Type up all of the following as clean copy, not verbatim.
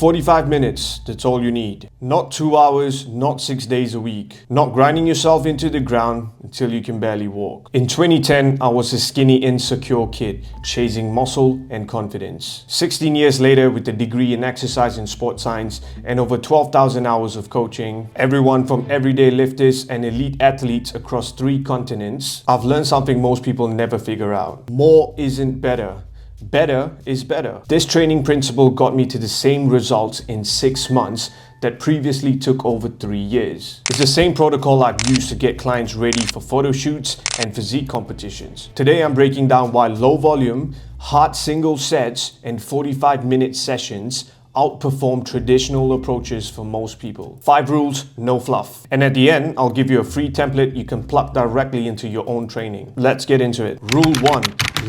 45 minutes, that's all you need. Not 2 hours, not 6 days a week. Not grinding yourself into the ground until you can barely walk. In 2010, I was a skinny, insecure kid, chasing muscle and confidence. 16 years later, with a degree in exercise and sports science and over 12,000 hours of coaching, everyone from everyday lifters and elite athletes across 3 continents, I've learned something most people never figure out. More isn't better. Better is better. This training principle got me to the same results in 6 months that previously took over 3 years. It's the same protocol I've used to get clients ready for photo shoots and physique competitions. Today I'm breaking down why low volume, hard single sets and 45-minute sessions outperform traditional approaches for most people. 5 rules, no fluff. And at the end, I'll give you a free template you can plug directly into your own training. Let's get into it. Rule 1.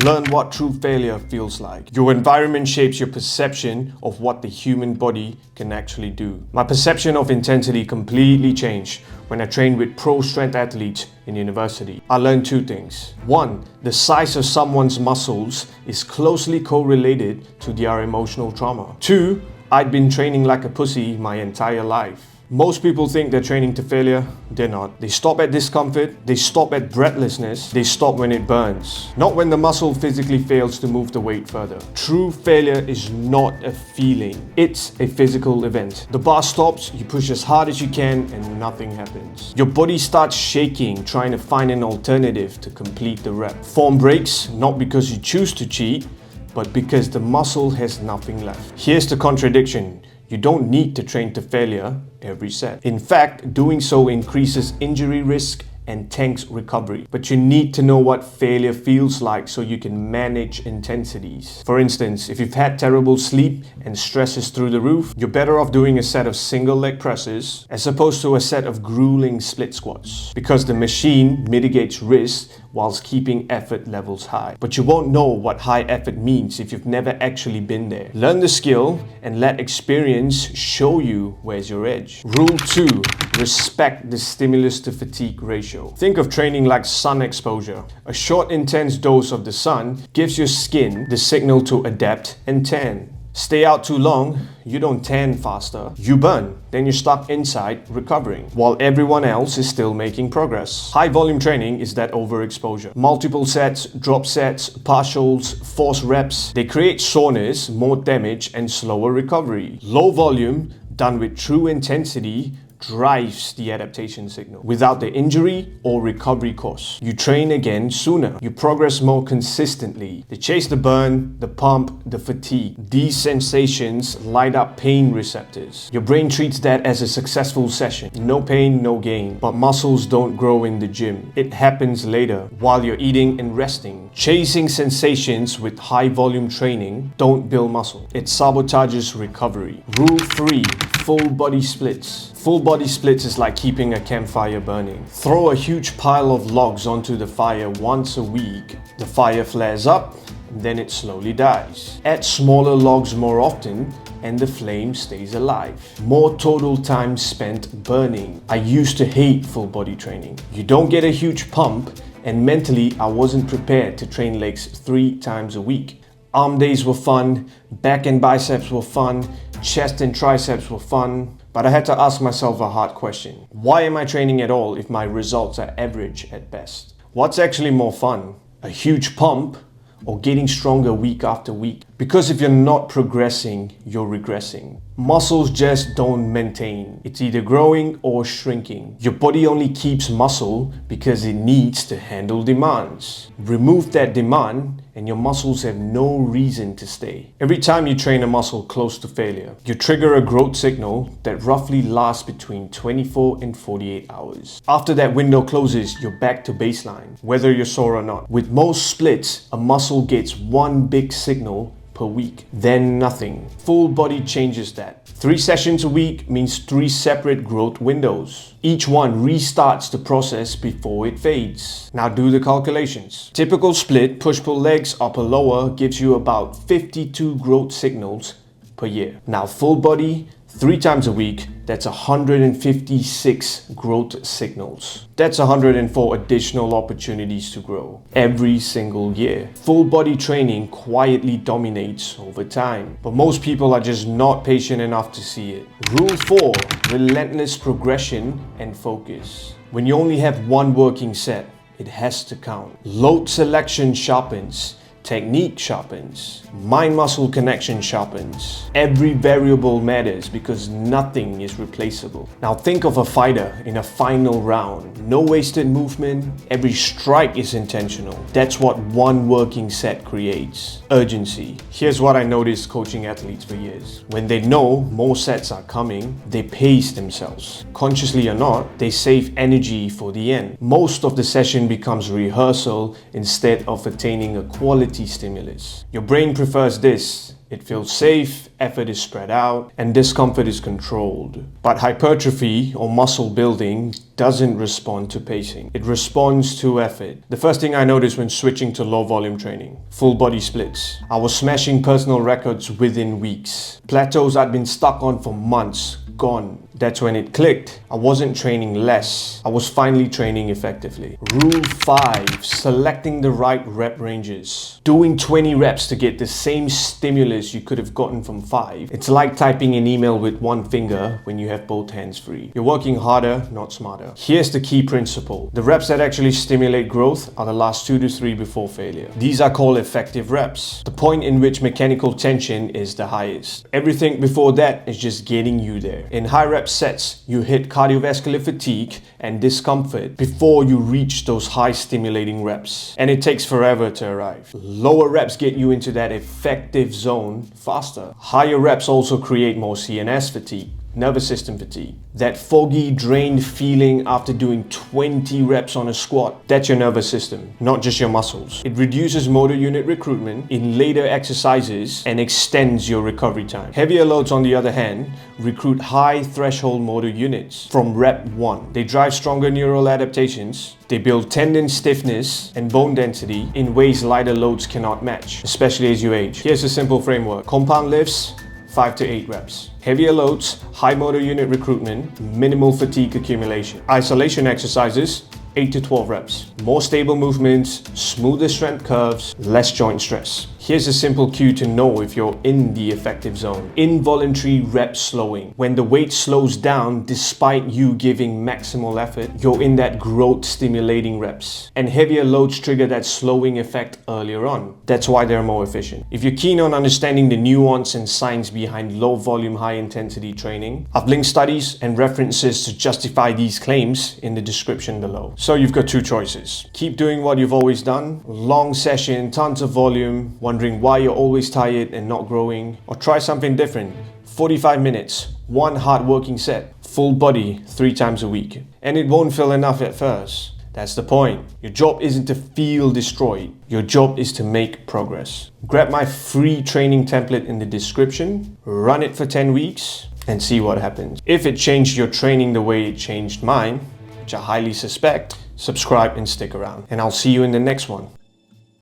Learn what true failure feels like. Your environment shapes your perception of what the human body can actually do. My perception of intensity completely changed when I trained with pro strength athletes in university. I learned 2 things. 1. The size of someone's muscles is closely correlated to their emotional trauma. 2. I'd been training like a pussy my entire life. Most people think they're training to failure. They're not. They stop at discomfort, they stop at breathlessness, they stop when it burns. Not when the muscle physically fails to move the weight further. True failure is not a feeling, it's a physical event. The bar stops, you push as hard as you can and nothing happens. Your body starts shaking, trying to find an alternative to complete the rep. Form breaks, not because you choose to cheat, but because the muscle has nothing left. Here's the contradiction. You don't need to train to failure every set. In fact, doing so increases injury risk and tanks recovery. But you need to know what failure feels like so you can manage intensities. For instance, if you've had terrible sleep and stress is through the roof, you're better off doing a set of single leg presses as opposed to a set of grueling split squats, because the machine mitigates risk whilst keeping effort levels high. But you won't know what high effort means if you've never actually been there. Learn the skill and let experience show you where's your edge. Rule 2. Respect the stimulus to fatigue ratio. Think of training like sun exposure. A short, intense dose of the sun gives your skin the signal to adapt and tan. Stay out too long, you don't tan faster, you burn. Then you're stuck inside recovering, while everyone else is still making progress. High volume training is that overexposure. Multiple sets, drop sets, partials, force reps. They create soreness, more damage, and slower recovery. Low volume, done with true intensity, drives the adaptation signal without the injury or recovery costs. You train again sooner. You progress more consistently. The chase, the burn, the pump, the fatigue. These sensations light up pain receptors. Your brain treats that as a successful session. No pain, no gain. But muscles don't grow in the gym. It happens later, while you're eating and resting. Chasing sensations with high volume training don't build muscle. It sabotages recovery. Rule 3. Full body splits. Full body splits is like keeping a campfire burning. Throw a huge pile of logs onto the fire once a week. The fire flares up, and then it slowly dies. Add smaller logs more often, and the flame stays alive. More total time spent burning. I used to hate full body training. You don't get a huge pump, and mentally I wasn't prepared to train legs 3 times a week. Arm days were fun, back and biceps were fun, chest and triceps were fun. But I had to ask myself a hard question. Why am I training at all if my results are average at best? What's actually more fun? A huge pump or getting stronger week after week? Because if you're not progressing, you're regressing. Muscles just don't maintain. It's either growing or shrinking. Your body only keeps muscle because it needs to handle demands. Remove that demand and your muscles have no reason to stay. Every time you train a muscle close to failure, you trigger a growth signal that roughly lasts between 24 and 48 hours. After that window closes, you're back to baseline, whether you're sore or not. With most splits, a muscle gets one big signal per week, then nothing. Full body changes that. 3 sessions a week means 3 separate growth windows. Each one restarts the process before it fades. Now do the calculations. Typical split push-pull legs upper lower gives you about 52 growth signals per year. Now full body, 3 times a week, that's 156 growth signals. That's 104 additional opportunities to grow every single year. Full body training quietly dominates over time, but most people are just not patient enough to see it. Rule 4, relentless progression and focus. When you only have one working set, it has to count. Load selection sharpens. Technique sharpens, mind-muscle connection sharpens. Every variable matters because nothing is replaceable. Now think of a fighter in a final round. No wasted movement, every strike is intentional. That's what one working set creates. Urgency. Here's what I noticed coaching athletes for years. When they know more sets are coming, they pace themselves. Consciously or not, they save energy for the end. Most of the session becomes rehearsal instead of attaining a quality stimulus. Your brain prefers this. It feels safe, effort is spread out, and discomfort is controlled. But hypertrophy or muscle building doesn't respond to pacing. It responds to effort. The first thing I noticed when switching to low volume training, full body splits. I was smashing personal records within weeks. Plateaus I'd been stuck on for months, gone. That's when it clicked. I wasn't training less. I was finally training effectively. Rule 5, selecting the right rep ranges. Doing 20 reps to get the same stimulus you could have gotten from 5. It's like typing an email with one finger when you have both hands free. You're working harder, not smarter. Here's the key principle. The reps that actually stimulate growth are the last 2 to 3 before failure. These are called effective reps. The point in which mechanical tension is the highest. Everything before that is just getting you there. In high rep sets, you hit cardiovascular fatigue and discomfort before you reach those high stimulating reps. And it takes forever to arrive. Lower reps get you into that effective zone faster. Higher reps also create more CNS fatigue, nervous system fatigue. That foggy, drained feeling after doing 20 reps on a squat, that's your nervous system, not just your muscles. It reduces motor unit recruitment in later exercises and extends your recovery time. Heavier loads, on the other hand, recruit high threshold motor units from rep 1. They drive stronger neural adaptations. They build tendon stiffness and bone density in ways lighter loads cannot match, especially as you age. Here's a simple framework. Compound lifts, 5 to 8 reps. Heavier loads, high motor unit recruitment, minimal fatigue accumulation. Isolation exercises, 8 to 12 reps. More stable movements, smoother strength curves, less joint stress. Here's a simple cue to know if you're in the effective zone. Involuntary rep slowing. When the weight slows down despite you giving maximal effort, you're in that growth stimulating reps. And heavier loads trigger that slowing effect earlier on. That's why they're more efficient. If you're keen on understanding the nuance and science behind low volume, high intensity training, I've linked studies and references to justify these claims in the description below. So you've got 2 choices. Keep doing what you've always done. Long session, tons of volume, wondering why you're always tired and not growing, or try something different. 45 minutes, 1 hard working set, full body 3 times a week. And it won't feel enough at first. That's the point. Your job isn't to feel destroyed. Your job is to make progress. Grab my free training template in the description, run it for 10 weeks, and see what happens. If it changed your training the way it changed mine, which I highly suspect, subscribe and stick around. And I'll see you in the next one.